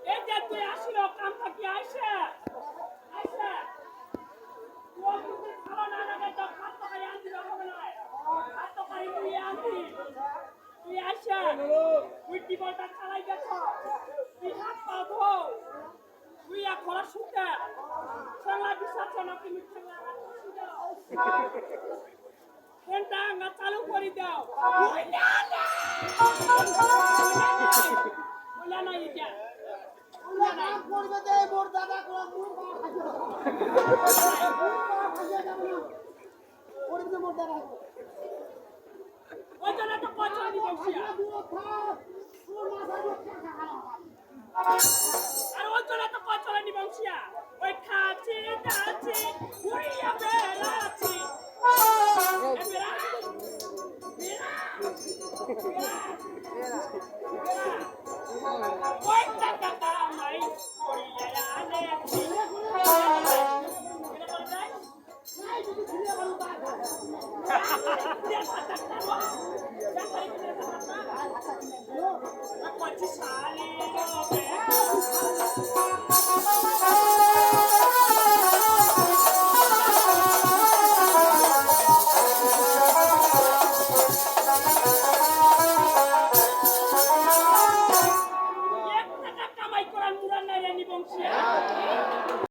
এই যে তুই আসিল কাম থাকি আইসে আইসে তুই যদি ভালো না লাগে তো খাদ্য খাই আনতে হবে না খাদ্য খাই তুই আনতি তুই আইসে তুই টিবলটা চালাই গেছ তুই হাত পা ধো তুই এখন শুতে খেলা বিশ্বাস না তুমি খেলা ফোনটা আঙ্গা চালু করে দাও বলে না এটা না করবে দে মোর দাদা কোন মুর মা খাইছে করবে মোর দাদা ওই জন্য তো পয়সা দিতে বসিয়া তোর মাথা দিয়ে খাওয়া আর ওই জন্য তো